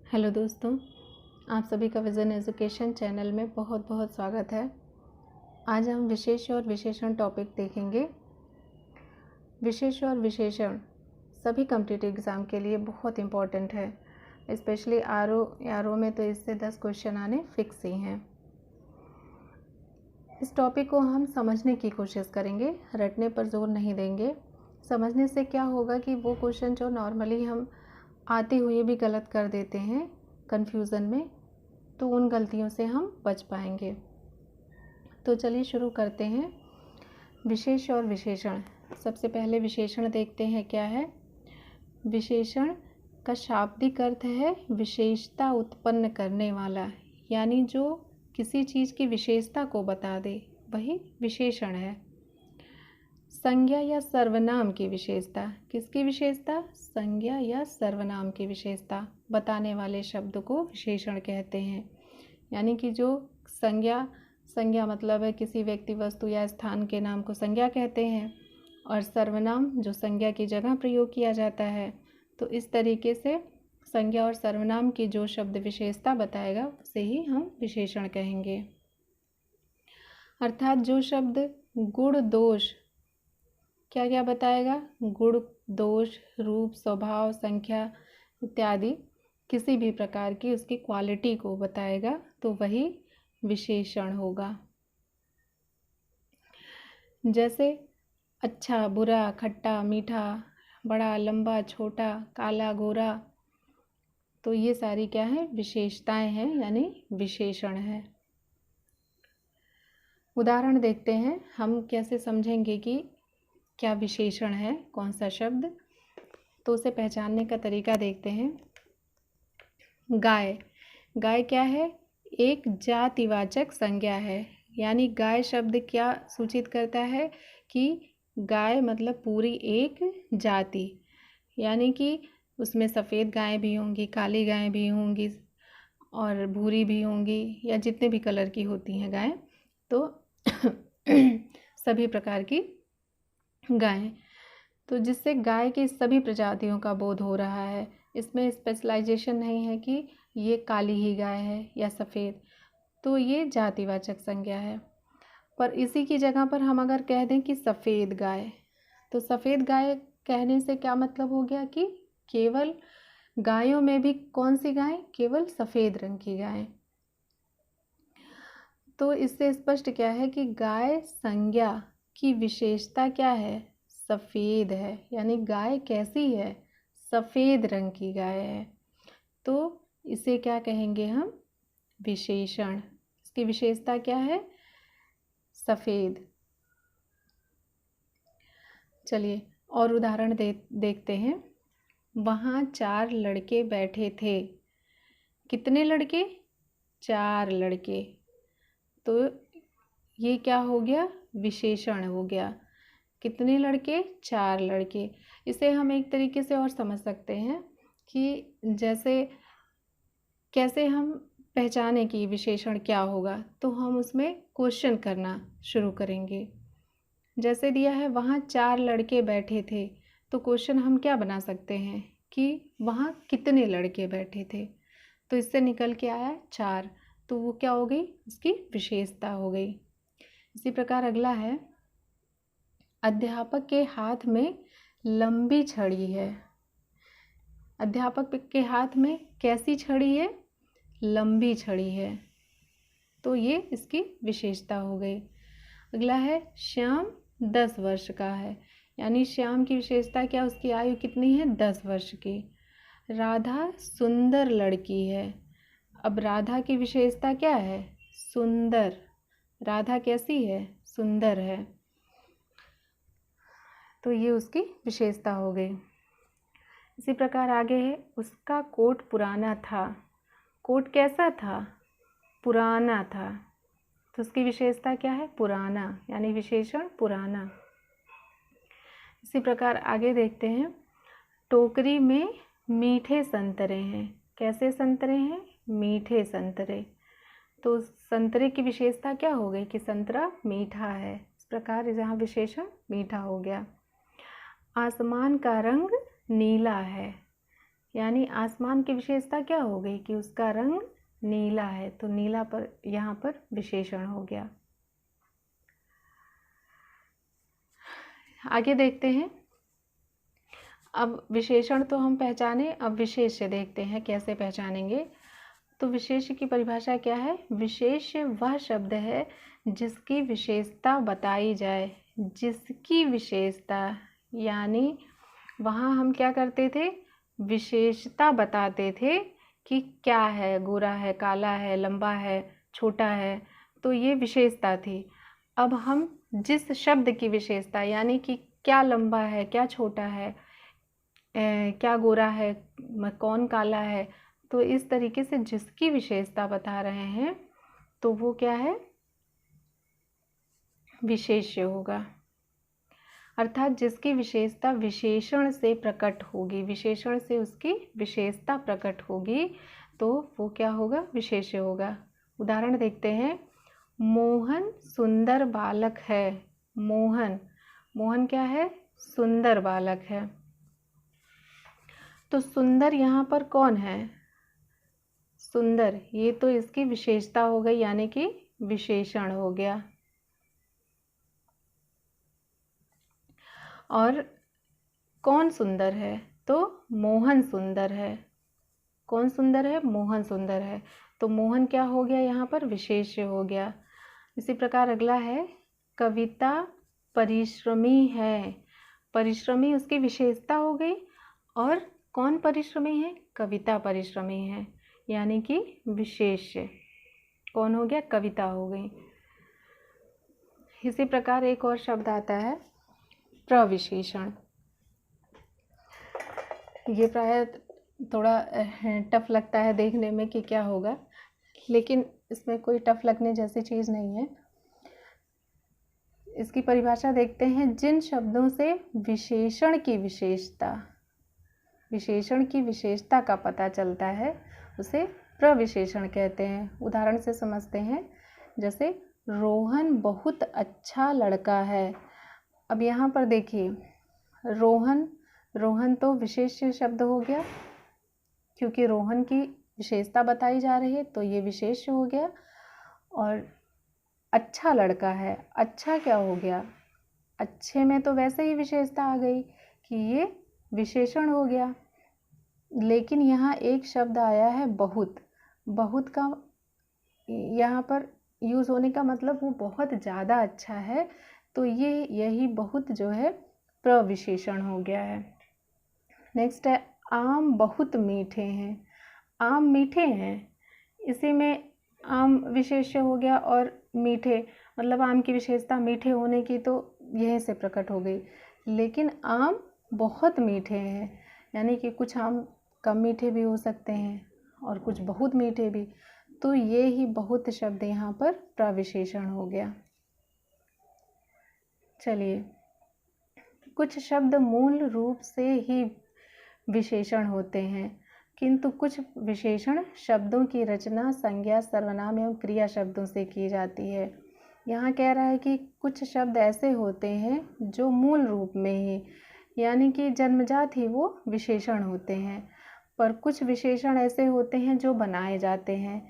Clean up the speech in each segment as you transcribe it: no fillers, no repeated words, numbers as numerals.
Hello दोस्तों, आप सभी का विज़न एजुकेशन चैनल में बहुत बहुत स्वागत है। आज हम विशेष और विशेषण टॉपिक देखेंगे। विशेष और विशेषण सभी कॉम्पिटिटिव एग्ज़ाम के लिए बहुत इम्पॉर्टेंट है। स्पेशली आरओ में तो इससे 10 क्वेश्चन आने फिक्स ही हैं। इस टॉपिक को हम समझने की कोशिश करेंगे, रटने पर जोर नहीं देंगे। समझने से क्या होगा कि वो क्वेश्चन जो नॉर्मली हम आते हुए भी गलत कर देते हैं कन्फ्यूज़न में, तो उन गलतियों से हम बच पाएंगे। तो चलिए शुरू करते हैं। विशेष और विशेषण। सबसे पहले विशेषण देखते हैं क्या है। विशेषण का शाब्दिक अर्थ है विशेषता उत्पन्न करने वाला, यानी जो किसी चीज़ की विशेषता को बता दे, वही विशेषण है। संज्ञा या सर्वनाम की विशेषता। किसकी विशेषता? संज्ञा या सर्वनाम की विशेषता बताने वाले शब्द को विशेषण कहते हैं। यानी कि जो संज्ञा मतलब है किसी व्यक्ति, वस्तु या स्थान के नाम को संज्ञा कहते हैं, और सर्वनाम जो संज्ञा की जगह प्रयोग किया जाता है। तो इस तरीके से संज्ञा और सर्वनाम की जो शब्द विशेषता बताएगा उसे ही हम विशेषण कहेंगे। अर्थात जो शब्द गुण दोष क्या क्या बताएगा? गुण दोष, रूप, स्वभाव, संख्या इत्यादि किसी भी प्रकार की उसकी क्वालिटी को बताएगा, तो वही विशेषण होगा। जैसे अच्छा, बुरा, खट्टा, मीठा, बड़ा, लंबा, छोटा, काला, गोरा, तो ये सारी क्या है? विशेषताएं हैं, यानी विशेषण है। उदाहरण देखते हैं हम कैसे समझेंगे कि क्या विशेषण है, कौन सा शब्द। तो उसे पहचानने का तरीका देखते हैं। गाय। गाय क्या है? एक जातिवाचक संज्ञा है। यानी गाय शब्द क्या सूचित करता है कि गाय मतलब पूरी एक जाति, यानी कि उसमें सफ़ेद गाय भी होंगी, काली गाय भी होंगी और भूरी भी होंगी, या जितने भी कलर की होती हैं गाय, तो सभी प्रकार की गाय। तो जिससे गाय की सभी प्रजातियों का बोध हो रहा है। इसमें स्पेशलाइजेशन नहीं है कि ये काली ही गाय है या सफ़ेद, तो ये जातिवाचक संज्ञा है। पर इसी की जगह पर हम अगर कह दें कि सफ़ेद गाय, तो सफ़ेद गाय कहने से क्या मतलब हो गया कि केवल गायों में भी कौन सी गाय? केवल सफ़ेद रंग की गाय। तो इससे स्पष्ट क्या है कि गाय संज्ञा की विशेषता क्या है? सफ़ेद है। यानी गाय कैसी है? सफ़ेद रंग की गाय है। तो इसे क्या कहेंगे हम? विशेषण। इसकी विशेषता क्या है? सफ़ेद। चलिए और उदाहरण देखते हैं। वहाँ 4 लड़के बैठे थे। कितने लड़के? 4 लड़के। तो ये क्या हो गया? विशेषण हो गया। कितने लड़के? 4 लड़के। इसे हम एक तरीके से और समझ सकते हैं कि जैसे कैसे हम पहचाने कि विशेषण क्या होगा, तो हम उसमें क्वेश्चन करना शुरू करेंगे। जैसे दिया है वहाँ 4 लड़के बैठे थे, तो क्वेश्चन हम क्या बना सकते हैं कि वहाँ कितने लड़के बैठे थे। तो इससे निकल के आया 4, तो वो क्या हो गई? उसकी विशेषता हो गई। इसी प्रकार अगला है, अध्यापक के हाथ में लंबी छड़ी है। अध्यापक के हाथ में कैसी छड़ी है? लंबी छड़ी है। तो ये इसकी विशेषता हो गई। अगला है, श्याम 10 वर्ष का है। यानी श्याम की विशेषता क्या? उसकी आयु कितनी है? 10 वर्ष की। राधा सुंदर लड़की है। अब राधा की विशेषता क्या है? सुंदर। राधा कैसी है? सुंदर है। तो ये उसकी विशेषता हो गई। इसी प्रकार आगे है, उसका कोट पुराना था। कोट कैसा था? पुराना था। तो उसकी विशेषता क्या है? पुराना, यानी विशेषण पुराना। इसी प्रकार आगे देखते हैं, टोकरी में मीठे संतरे हैं। कैसे संतरे हैं? मीठे संतरे। तो संतरे की विशेषता क्या हो गई कि संतरा मीठा है। इस प्रकार यहाँ विशेषण मीठा हो गया। आसमान का रंग नीला है। यानी आसमान की विशेषता क्या हो गई कि उसका रंग नीला है, तो नीला पर यहाँ पर विशेषण हो गया। आगे देखते हैं। अब विशेषण तो हम पहचाने, अब विशेष्य देखते हैं कैसे पहचानेंगे। तो विशेष्य की परिभाषा क्या है? विशेष्य वह शब्द है जिसकी विशेषता बताई जाए, जिसकी विशेषता, यानी वहाँ हम क्या करते थे? विशेषता बताते थे कि क्या है, गोरा है, काला है, लंबा है, छोटा है, तो ये विशेषता थी। अब हम जिस शब्द की विशेषता, यानी कि क्या लंबा है, क्या छोटा है, क्या गोरा है, कौन काला है, तो इस तरीके से जिसकी विशेषता बता रहे हैं तो वो क्या है? विशेष्य होगा। अर्थात जिसकी विशेषता विशेषण से प्रकट होगी, विशेषण से उसकी विशेषता प्रकट होगी, तो वो क्या होगा? विशेष्य होगा। उदाहरण देखते हैं। मोहन सुंदर बालक है। मोहन, मोहन क्या है? सुंदर बालक है। तो सुंदर यहाँ पर कौन है? सुंदर, ये तो इसकी विशेषता हो गई, यानी कि विशेषण हो गया। और कौन सुंदर है? तो मोहन सुंदर है। कौन सुंदर है? मोहन सुंदर है। तो मोहन क्या हो गया? यहाँ पर विशेष्य हो गया। इसी प्रकार अगला है, कविता परिश्रमी है। परिश्रमी उसकी विशेषता हो गई, और कौन परिश्रमी है? कविता परिश्रमी है, यानी कि विशेष्य कौन हो गया? कविता हो गई। इसी प्रकार एक और शब्द आता है प्रविशेषण। ये प्राय थोड़ा टफ लगता है देखने में कि क्या होगा, लेकिन इसमें कोई टफ लगने जैसी चीज़ नहीं है। इसकी परिभाषा देखते हैं। जिन शब्दों से विशेषण की विशेषता, विशेषण की विशेषता का पता चलता है उसे प्रविशेषण कहते हैं। उदाहरण से समझते हैं। जैसे रोहन बहुत अच्छा लड़का है। अब यहाँ पर देखिए, रोहन, रोहन तो विशेष्य शब्द हो गया, क्योंकि रोहन की विशेषता बताई जा रही है तो ये विशेष्य हो गया। और अच्छा लड़का है, अच्छा क्या हो गया? अच्छे में तो वैसे ही विशेषता आ गई कि ये विशेषण हो गया। लेकिन यहाँ एक शब्द आया है बहुत। बहुत का यहाँ पर यूज़ होने का मतलब वो बहुत ज़्यादा अच्छा है, तो ये यही बहुत जो है प्रविशेषण हो गया है। नेक्स्ट है, आम बहुत मीठे हैं। आम मीठे हैं, इसी में आम विशेष्य हो गया, और मीठे मतलब आम की विशेषता मीठे होने की तो यहीं से प्रकट हो गई। लेकिन आम बहुत मीठे हैं, यानी कि कुछ आम कम मीठे भी हो सकते हैं और कुछ बहुत मीठे भी, तो ये ही बहुत शब्द यहाँ पर प्रविशेषण हो गया। चलिए, कुछ शब्द मूल रूप से ही विशेषण होते हैं, किंतु कुछ विशेषण शब्दों की रचना संज्ञा, सर्वनाम एवं क्रिया शब्दों से की जाती है। यहाँ कह रहा है कि कुछ शब्द ऐसे होते हैं जो मूल रूप में ही, यानी कि जन्मजात ही वो विशेषण होते हैं, पर कुछ विशेषण ऐसे होते हैं जो बनाए जाते हैं।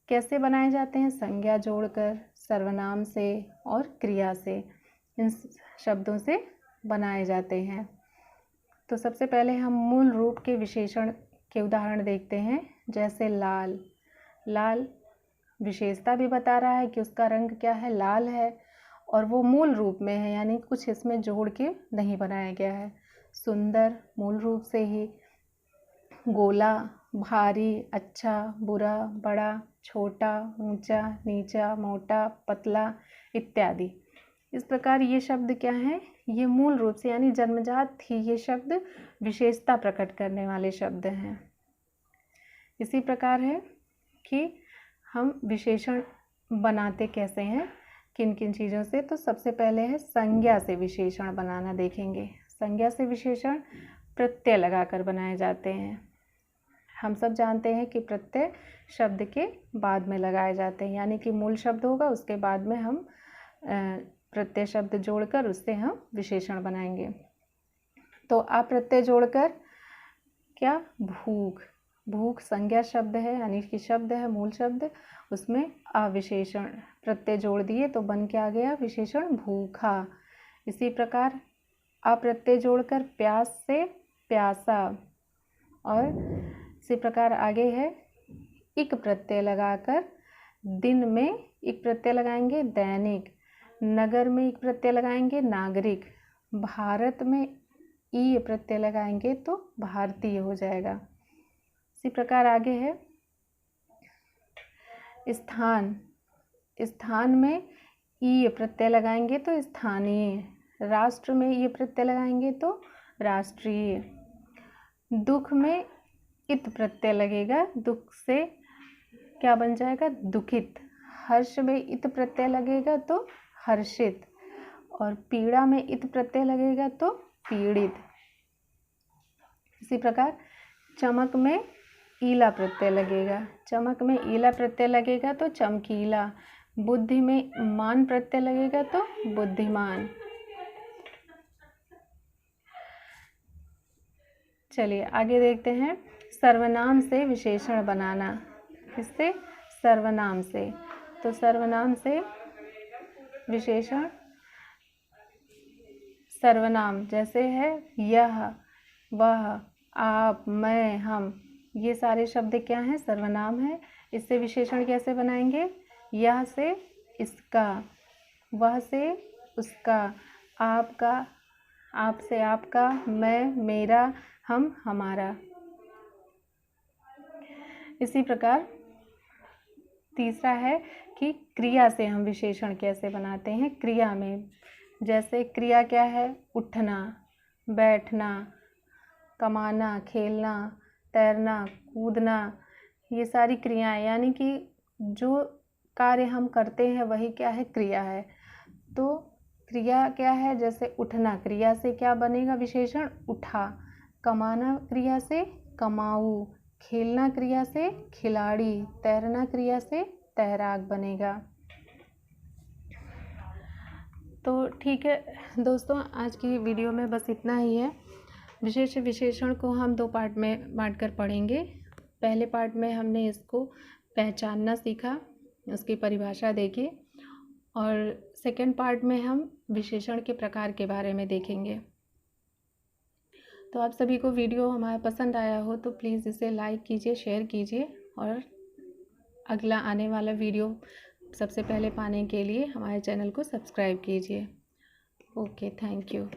कैसे बनाए जाते हैं? संज्ञा जोड़कर, सर्वनाम से और क्रिया से, इन शब्दों से बनाए जाते हैं। तो सबसे पहले हम मूल रूप के विशेषण के उदाहरण देखते हैं। जैसे लाल, लाल विशेषता भी बता रहा है कि उसका रंग क्या है? लाल है, और वो मूल रूप में है, यानी कुछ इसमें जोड़ के नहीं बनाया गया है। सुंदर मूल रूप से ही। गोला, भारी, अच्छा, बुरा, बड़ा, छोटा, ऊंचा, नीचा, मोटा, पतला इत्यादि। इस प्रकार ये शब्द क्या हैं? ये मूल रूप से यानी जन्मजात ही ये शब्द विशेषता प्रकट करने वाले शब्द हैं। इसी प्रकार है कि हम विशेषण बनाते कैसे हैं, किन किन चीज़ों से। तो सबसे पहले है संज्ञा से विशेषण बनाना देखेंगे। संज्ञा से विशेषण प्रत्यय लगाकर बनाए जाते हैं। हम सब जानते हैं कि प्रत्यय शब्द के बाद में लगाए जाते हैं, यानी कि मूल शब्द होगा उसके बाद में हम प्रत्यय शब्द जोड़कर उससे हम विशेषण बनाएंगे। तो अप्रत्यय जोड़कर क्या, भूख। भूख संज्ञा शब्द है यानी कि शब्द है, मूल शब्द, उसमें अविशेषण प्रत्यय जोड़ दिए तो बन के आ गया विशेषण भूखा। इसी प्रकार अप्रत्यय जोड़कर प्यास से प्यासा, और इसी प्रकार आगे है इक प्रत्यय लगाकर दिन में इक प्रत्यय लगाएंगे दैनिक, नगर में इक प्रत्यय लगाएंगे नागरिक, भारत में ई प्रत्यय लगाएंगे तो भारतीय हो जाएगा। इसी प्रकार आगे है स्थान, स्थान में ई प्रत्यय लगाएंगे तो स्थानीय, राष्ट्र में ई प्रत्यय लगाएंगे तो राष्ट्रीय, दुख में इत प्रत्यय लगेगा, दुख से क्या बन जाएगा, दुखित, हर्ष में इत प्रत्यय लगेगा तो हर्षित, और पीड़ा में इत प्रत्यय लगेगा तो पीड़ित। इसी प्रकार चमक में ईला प्रत्यय लगेगा, चमक में ईला प्रत्यय लगेगा तो चमकीला, बुद्धि में मान प्रत्यय लगेगा तो बुद्धिमान। चलिए आगे देखते हैं सर्वनाम से विशेषण बनाना। किससे, सर्वनाम से। तो सर्वनाम से विशेषण, सर्वनाम जैसे है यह, वह, आप, मैं, हम, ये सारे शब्द क्या हैं, सर्वनाम है। इससे विशेषण कैसे बनाएंगे, यह से इसका, वह से उसका, आपका, आप से आपका, मैं मेरा, हम हमारा। इसी प्रकार तीसरा है कि क्रिया से हम विशेषण कैसे बनाते हैं। क्रिया में जैसे क्रिया क्या है, उठना, बैठना, कमाना, खेलना, तैरना, कूदना, ये सारी क्रियाएं, यानी कि जो कार्य हम करते हैं वही क्या है, क्रिया है। तो क्रिया क्या है, जैसे उठना, क्रिया से क्या बनेगा विशेषण, उठा, कमाना क्रिया से कमाऊ, खेलना क्रिया से खिलाड़ी, तैरना क्रिया से तैराक बनेगा। तो ठीक है दोस्तों, आज की वीडियो में बस इतना ही है। विशेष विशेषण को हम 2 पार्ट में बांटकर पढ़ेंगे। पहले पार्ट में हमने इसको पहचानना सीखा, उसकी परिभाषा देखी, और सेकंड पार्ट में हम विशेषण के प्रकार के बारे में देखेंगे। तो आप सभी को वीडियो हमारा पसंद आया हो तो प्लीज़ इसे लाइक कीजिए, शेयर कीजिए, और अगला आने वाला वीडियो सबसे पहले पाने के लिए हमारे चैनल को सब्सक्राइब कीजिए। Okay, thank you.